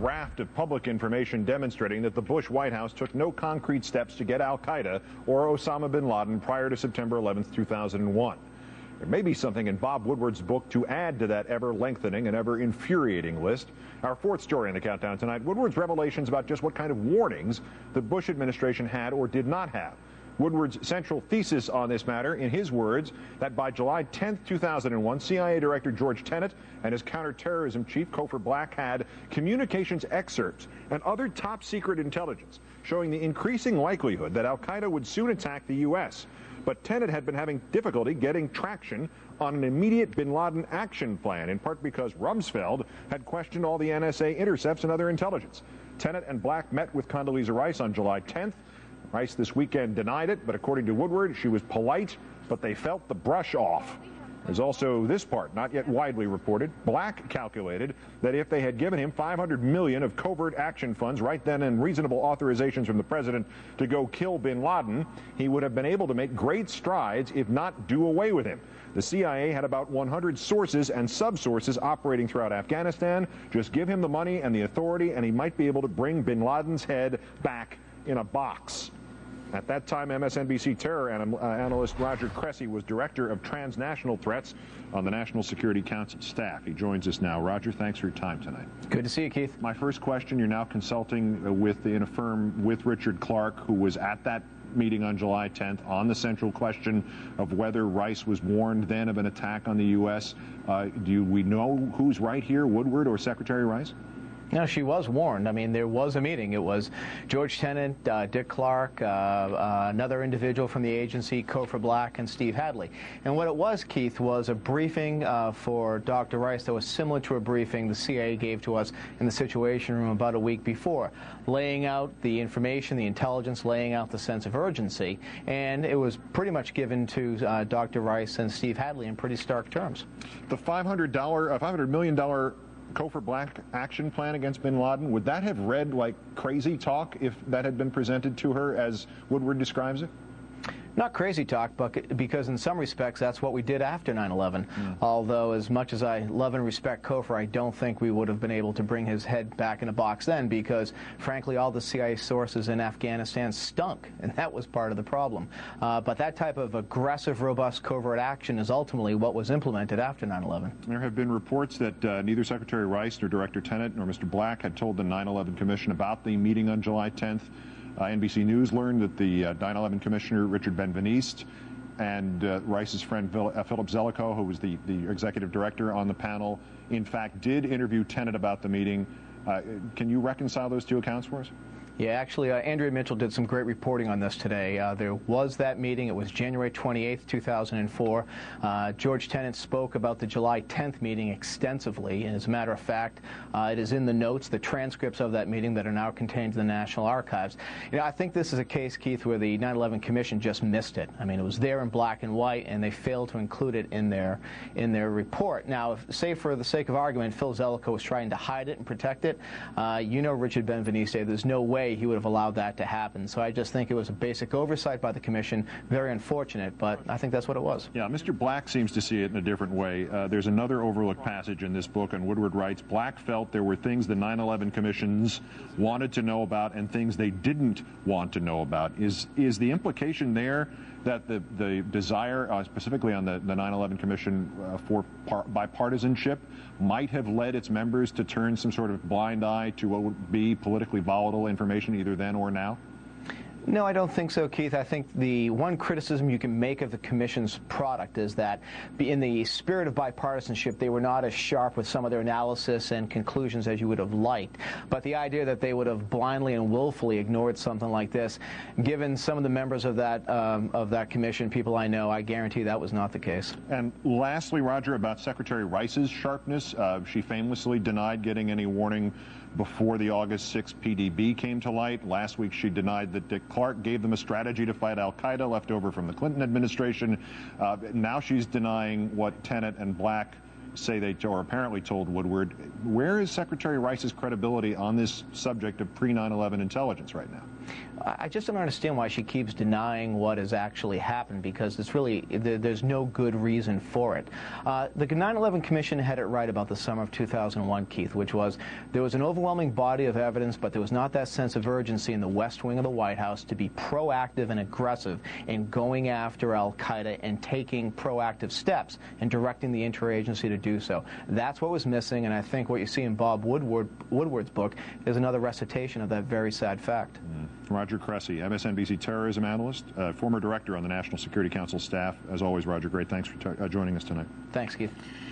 raft of public information demonstrating that the Bush White House took no concrete steps to get al-Qaeda or Osama bin Laden prior to September 11, 2001. There may be something in Bob Woodward's book to add to that ever-lengthening and ever-infuriating list. Our fourth story in the countdown tonight, Woodward's revelations about just what kind of warnings the Bush administration had or did not have. Woodward's central thesis on this matter, in his words, that by July 10, 2001, CIA Director George Tenet and his counterterrorism chief, Cofer Black, had communications excerpts and other top-secret intelligence showing the increasing likelihood that al-Qaeda would soon attack the U.S. But Tenet had been having difficulty getting traction on an immediate bin Laden action plan, in part because Rumsfeld had questioned all the NSA intercepts and other intelligence. Tenet and Black met with Condoleezza Rice on July 10th. Rice this weekend denied it, but according to Woodward, she was polite, but they felt the brush off. There's also this part, not yet widely reported. Black calculated that if they had given him $500 million of covert action funds right then and reasonable authorizations from the president to go kill bin Laden, he would have been able to make great strides, if not do away with him. The CIA had about 100 sources and sub-sources operating throughout Afghanistan. Just give him the money and the authority, and he might be able to bring bin Laden's head back in a box. At that time, MSNBC terror analyst Roger Cressy was director of transnational threats on the National Security Council staff. He joins us now. Roger, thanks for your time tonight. Good to see you, Keith. My first question, you're now consulting in a firm with Richard Clarke, who was at that meeting on July 10th on the central question of whether Rice was warned then of an attack on the U.S. Do we know who's right here, Woodward or Secretary Rice? No, she was warned. I mean, there was a meeting. It was George Tenet, Dick Clark, another individual from the agency, Cofer Black, and Steve Hadley. And what it was, Keith, was a briefing for Dr. Rice that was similar to a briefing the CIA gave to us in the Situation Room about a week before, laying out the information, the intelligence, laying out the sense of urgency. And it was pretty much given to Dr. Rice and Steve Hadley in pretty stark terms. The $500 million Cofer Black action plan against bin Laden, would that have read like crazy talk if that had been presented to her as Woodward describes it? Not crazy talk, but because in some respects that's what we did after 9/11. Although as much as I love and respect Cofer, I don't think we would have been able to bring his head back in a box then, because frankly all the CIA sources in Afghanistan stunk, and that was part of the problem. But that type of aggressive, robust covert action is ultimately what was implemented after 9/11. There have been reports that neither Secretary Rice nor Director Tenet nor Mr. Black had told the 9/11 Commission about the meeting on July 10th. NBC News learned that the 9/11 Commissioner, Richard Benveniste, and Rice's friend Philip Zelikow, who was the executive director on the panel, in fact did interview Tenet about the meeting. Can you reconcile those two accounts for us? Yeah, actually, Andrea Mitchell did some great reporting on this today. There was that meeting. It was January 28th, 2004. George Tenet spoke about the July 10th meeting extensively. And as a matter of fact, it is in the notes, the transcripts of that meeting that are now contained in the National Archives. You know, I think this is a case, Keith, where the 9/11 Commission just missed it. I mean, it was there in black and white, and they failed to include it in their report. Now, say for the sake of argument, Phil Zelikow was trying to hide it and protect it. You know Richard Benveniste, there's no way he would have allowed that to happen. So I just think it was a basic oversight by the Commission, very unfortunate, but I think that's what it was. Yeah, Mr. Black seems to see it in a different way. There's another overlooked passage in this book, and Woodward writes, Black felt there were things the 9/11 Commissions wanted to know about and things they didn't want to know about. Is the implication there that the desire, specifically on the 9/11 Commission for bipartisanship, might have led its members to turn some sort of blind eye to what would be politically volatile information either then or now? No, I don't think so, Keith. I think the one criticism you can make of the Commission's product is that in the spirit of bipartisanship, they were not as sharp with some of their analysis and conclusions as you would have liked. But the idea that they would have blindly and willfully ignored something like this, given some of the members of that Commission, people I know, I guarantee that was not the case. And lastly, Roger, about Secretary Rice's sharpness, she famously denied getting any warning before the August 6th PDB came to light. Last week, she denied that Dick Clark gave them a strategy to fight al-Qaeda left over from the Clinton administration. Now she's denying what Tenet and Black say they, or apparently told Woodward. Where is Secretary Rice's credibility on this subject of pre-9/11 intelligence right now? I just don't understand why she keeps denying what has actually happened, because it's really, there's no good reason for it. The 9/11 Commission had it right about the summer of 2001, Keith, which was there was an overwhelming body of evidence, but there was not that sense of urgency in the West Wing of the White House to be proactive and aggressive in going after al-Qaeda and taking proactive steps and directing the interagency to do so. That's what was missing, and I think what you see in Bob Woodward's book is another recitation of that very sad fact. Roger Cressy, MSNBC terrorism analyst, former director on the National Security Council staff. As always, Roger, great thanks for joining us tonight. Thanks, Keith.